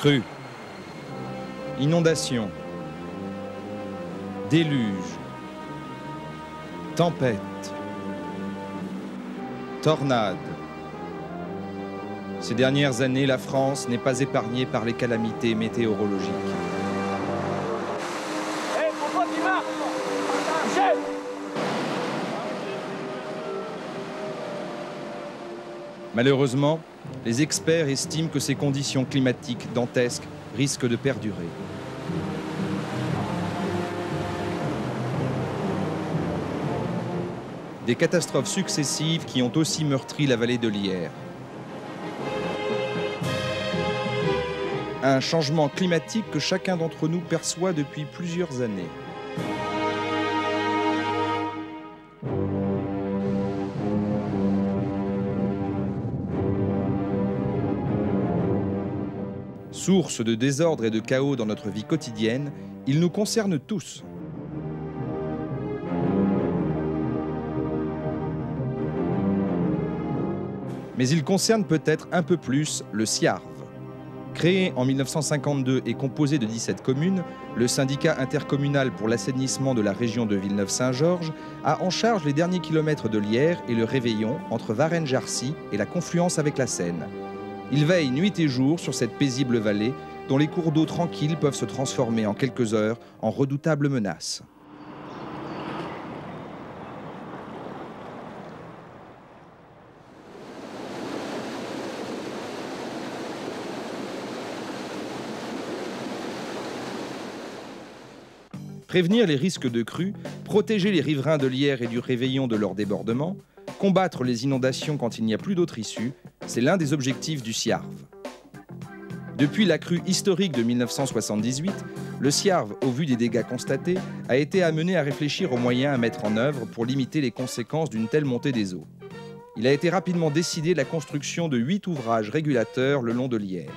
Crue, inondation, déluge, tempête, tornade. Ces dernières années, la France n'est pas épargnée par les calamités météorologiques. Malheureusement, les experts estiment que ces conditions climatiques dantesques risquent de perdurer. Des catastrophes successives qui ont aussi meurtri la vallée de l'Yerres. Un changement climatique que chacun d'entre nous perçoit depuis plusieurs années. Source de désordre et de chaos dans notre vie quotidienne, il nous concerne tous. Mais il concerne peut-être un peu plus le SIARV. Créé en 1952 et composé de 17 communes, le syndicat intercommunal pour l'assainissement de la région de Villeneuve-Saint-Georges a en charge les derniers kilomètres de l'Yerres et le Réveillon entre Varennes-Jarcy et la confluence avec la Seine. Il veille nuit et jour sur cette paisible vallée dont les cours d'eau tranquilles peuvent se transformer en quelques heures en redoutables menaces. Prévenir les risques de crue, protéger les riverains de l'Yerres et du Réveillon de leur débordement, combattre les inondations quand il n'y a plus d'autre issue, c'est l'un des objectifs du SIARV. Depuis la crue historique de 1978, le SIARV, au vu des dégâts constatés, a été amené à réfléchir aux moyens à mettre en œuvre pour limiter les conséquences d'une telle montée des eaux. Il a été rapidement décidé la construction de 8 ouvrages régulateurs le long de l'Yerres.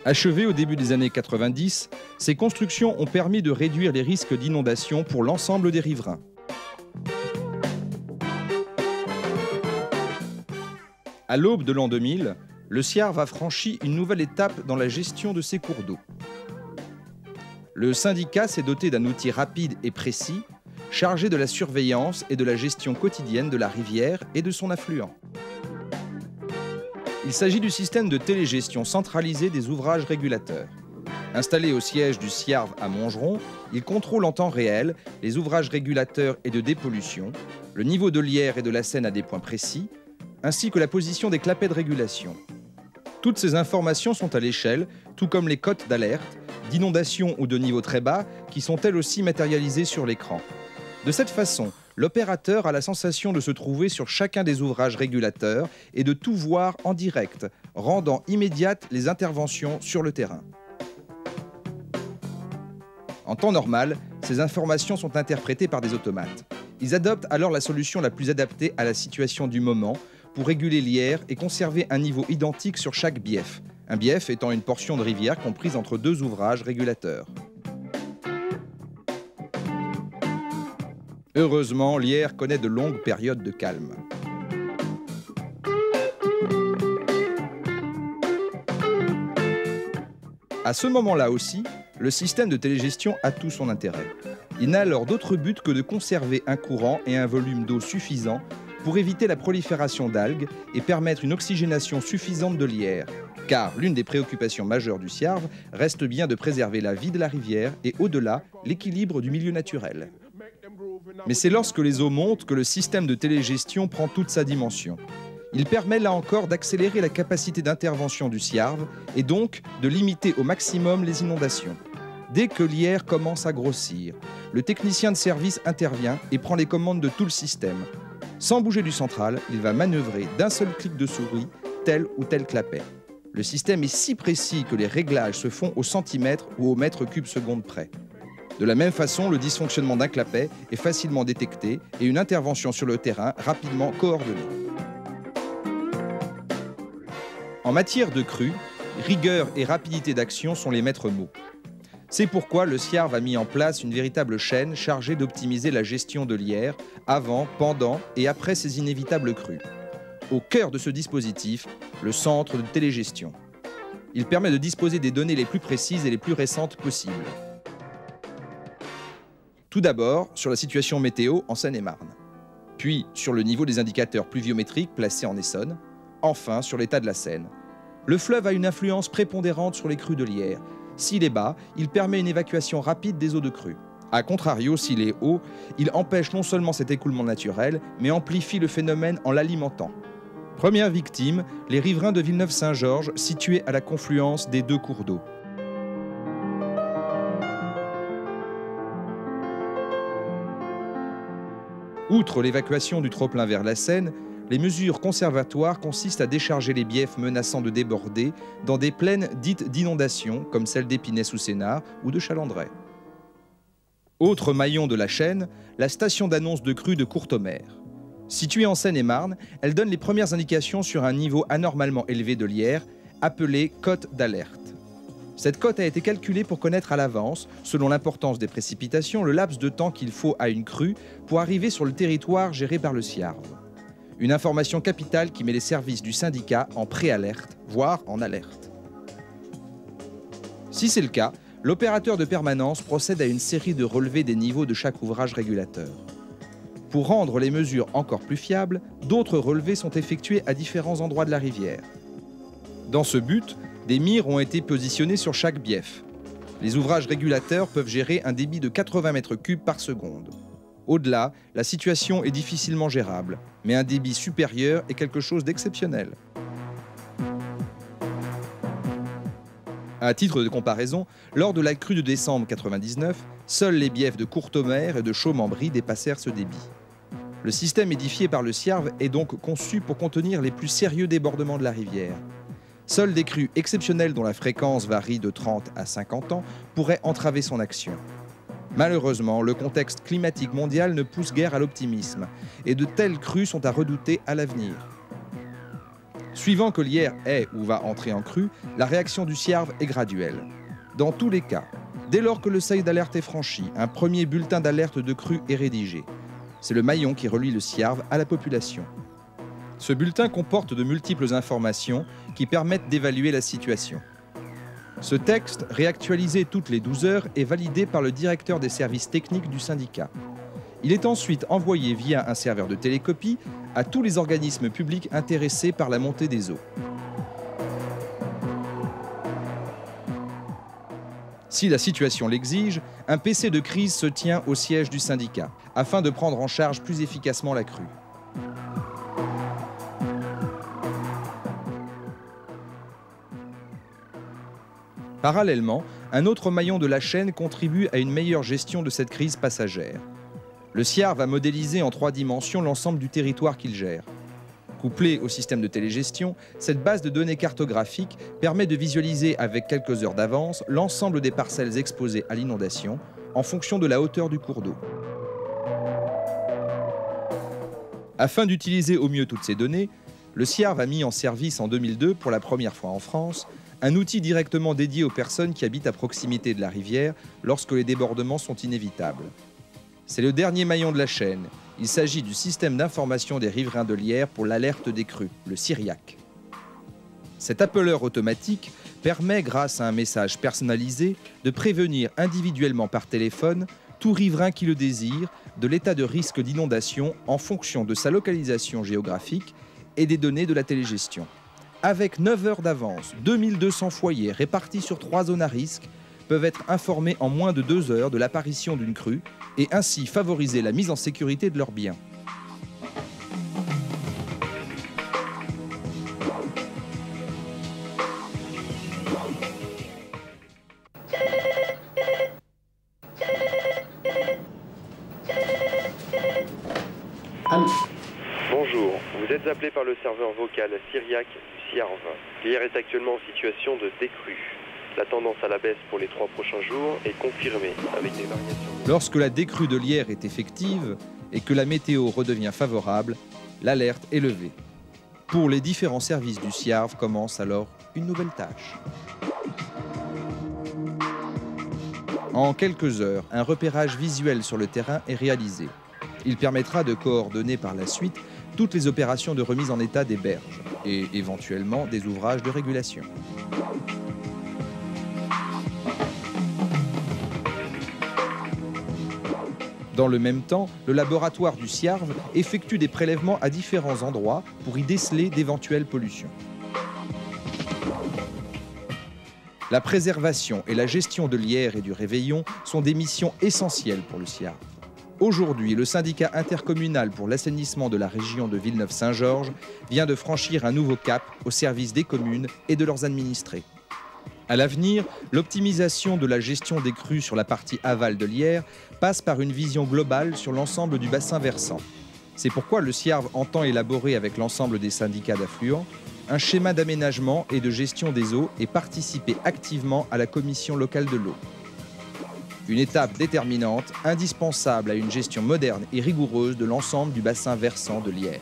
Achevées au début des années 90, ces constructions ont permis de réduire les risques d'inondation pour l'ensemble des riverains. À l'aube de l'an 2000, le SIARV a franchi une nouvelle étape dans la gestion de ses cours d'eau. Le syndicat s'est doté d'un outil rapide et précis, chargé de la surveillance et de la gestion quotidienne de la rivière et de son affluent. Il s'agit du système de télégestion centralisé des ouvrages régulateurs. Installé au siège du SIARV à Montgeron, il contrôle en temps réel les ouvrages régulateurs et de dépollution, le niveau de l'Yerres et de la Seine à des points précis, ainsi que la position des clapets de régulation. Toutes ces informations sont à l'échelle, tout comme les cotes d'alerte, d'inondation ou de niveau très bas, qui sont elles aussi matérialisées sur l'écran. De cette façon, l'opérateur a la sensation de se trouver sur chacun des ouvrages régulateurs et de tout voir en direct, rendant immédiates les interventions sur le terrain. En temps normal, ces informations sont interprétées par des automates. Ils adoptent alors la solution la plus adaptée à la situation du moment pour réguler l'Yerres et conserver un niveau identique sur chaque bief, un bief étant une portion de rivière comprise entre deux ouvrages régulateurs. Heureusement, l'Yerres connaît de longues périodes de calme. À ce moment-là aussi, le système de télégestion a tout son intérêt. Il n'a alors d'autre but que de conserver un courant et un volume d'eau suffisant pour éviter la prolifération d'algues et permettre une oxygénation suffisante de l'Yerres. Car l'une des préoccupations majeures du SIARV reste bien de préserver la vie de la rivière et au-delà, l'équilibre du milieu naturel. Mais c'est lorsque les eaux montent que le système de télégestion prend toute sa dimension. Il permet là encore d'accélérer la capacité d'intervention du SIARV et donc de limiter au maximum les inondations. Dès que l'Yerres commence à grossir, le technicien de service intervient et prend les commandes de tout le système. Sans bouger du central, il va manœuvrer d'un seul clic de souris tel ou tel clapet. Le système est si précis que les réglages se font au centimètre ou au mètre cube seconde près. De la même façon, le dysfonctionnement d'un clapet est facilement détecté et une intervention sur le terrain rapidement coordonnée. En matière de crue, rigueur et rapidité d'action sont les maîtres mots. C'est pourquoi le SIARV a mis en place une véritable chaîne chargée d'optimiser la gestion de l'Yerres avant, pendant et après ces inévitables crues. Au cœur de ce dispositif, le centre de télégestion. Il permet de disposer des données les plus précises et les plus récentes possibles. Tout d'abord, sur la situation météo en Seine-et-Marne. Puis, sur le niveau des indicateurs pluviométriques placés en Essonne. Enfin, sur l'état de la Seine. Le fleuve a une influence prépondérante sur les crues de l'Yerre. S'il est bas, il permet une évacuation rapide des eaux de crue. A contrario, s'il est haut, il empêche non seulement cet écoulement naturel, mais amplifie le phénomène en l'alimentant. Première victime, les riverains de Villeneuve-Saint-Georges, situés à la confluence des deux cours d'eau. Outre l'évacuation du trop-plein vers la Seine, les mesures conservatoires consistent à décharger les biefs menaçant de déborder dans des plaines dites d'inondation, comme celle d'Épinay-sous-Sénart ou de Chalandray. Autre maillon de la chaîne, la station d'annonce de crue de Courtomère. Située en Seine-et-Marne, elle donne les premières indications sur un niveau anormalement élevé de l'Yerre, appelé cote d'alerte. Cette cote a été calculée pour connaître à l'avance, selon l'importance des précipitations, le laps de temps qu'il faut à une crue pour arriver sur le territoire géré par le SIARV. Une information capitale qui met les services du syndicat en préalerte, voire en alerte. Si c'est le cas, l'opérateur de permanence procède à une série de relevés des niveaux de chaque ouvrage régulateur. Pour rendre les mesures encore plus fiables, d'autres relevés sont effectués à différents endroits de la rivière. Dans ce but, des mires ont été positionnés sur chaque bief. Les ouvrages régulateurs peuvent gérer un débit de 80 mètres cubes par seconde. Au-delà, la situation est difficilement gérable, mais un débit supérieur est quelque chose d'exceptionnel. À titre de comparaison, lors de la crue de décembre 1999, seuls les biefs de Courtomère et de Chaumembry dépassèrent ce débit. Le système édifié par le SIARV est donc conçu pour contenir les plus sérieux débordements de la rivière. Seules des crues exceptionnelles dont la fréquence varie de 30 à 50 ans pourraient entraver son action. Malheureusement, le contexte climatique mondial ne pousse guère à l'optimisme, et de telles crues sont à redouter à l'avenir. Suivant que l'Yerre est ou va entrer en crue, la réaction du SIARV est graduelle. Dans tous les cas, dès lors que le seuil d'alerte est franchi, un premier bulletin d'alerte de crue est rédigé. C'est le maillon qui relie le SIARV à la population. Ce bulletin comporte de multiples informations qui permettent d'évaluer la situation. Ce texte, réactualisé toutes les 12 heures, est validé par le directeur des services techniques du syndicat. Il est ensuite envoyé via un serveur de télécopie à tous les organismes publics intéressés par la montée des eaux. Si la situation l'exige, un PC de crise se tient au siège du syndicat, afin de prendre en charge plus efficacement la crue. Parallèlement, un autre maillon de la chaîne contribue à une meilleure gestion de cette crise passagère. Le SIARV va modéliser en 3 dimensions l'ensemble du territoire qu'il gère. Couplée au système de télégestion, cette base de données cartographiques permet de visualiser avec quelques heures d'avance l'ensemble des parcelles exposées à l'inondation en fonction de la hauteur du cours d'eau. Afin d'utiliser au mieux toutes ces données, le SIARV a mis en service en 2002, pour la première fois en France, un outil directement dédié aux personnes qui habitent à proximité de la rivière lorsque les débordements sont inévitables. C'est le dernier maillon de la chaîne. Il s'agit du système d'information des riverains de l'Yerre pour l'alerte des crues, le SIRIAC. Cet appeleur automatique permet, grâce à un message personnalisé, de prévenir individuellement par téléphone tout riverain qui le désire de l'état de risque d'inondation en fonction de sa localisation géographique et des données de la télégestion. Avec 9 heures d'avance, 2200 foyers répartis sur 3 zones à risque peuvent être informés en moins de 2 heures de l'apparition d'une crue et ainsi favoriser la mise en sécurité de leurs biens. Bonjour, vous êtes appelé par le serveur vocal SIRIAC du SIARV. L'Yerre est actuellement en situation de décrue. La tendance à la baisse pour les 3 prochains jours est confirmée avec des variations. Lorsque la décrue de l'Yerre est effective et que la météo redevient favorable, l'alerte est levée. Pour les différents services du SIARV commence alors une nouvelle tâche. En quelques heures, un repérage visuel sur le terrain est réalisé. Il permettra de coordonner par la suite toutes les opérations de remise en état des berges et éventuellement des ouvrages de régulation. Dans le même temps, le laboratoire du Siarve effectue des prélèvements à différents endroits pour y déceler d'éventuelles pollutions. La préservation et la gestion de l'Yerre et du Réveillon sont des missions essentielles pour le Siarve. Aujourd'hui, le syndicat intercommunal pour l'assainissement de la région de Villeneuve-Saint-Georges vient de franchir un nouveau cap au service des communes et de leurs administrés. À l'avenir, l'optimisation de la gestion des crues sur la partie aval de l'Yerre passe par une vision globale sur l'ensemble du bassin versant. C'est pourquoi le Siarve entend élaborer avec l'ensemble des syndicats d'affluents un schéma d'aménagement et de gestion des eaux et participer activement à la commission locale de l'eau. Une étape déterminante, indispensable à une gestion moderne et rigoureuse de l'ensemble du bassin versant de l'Yerre.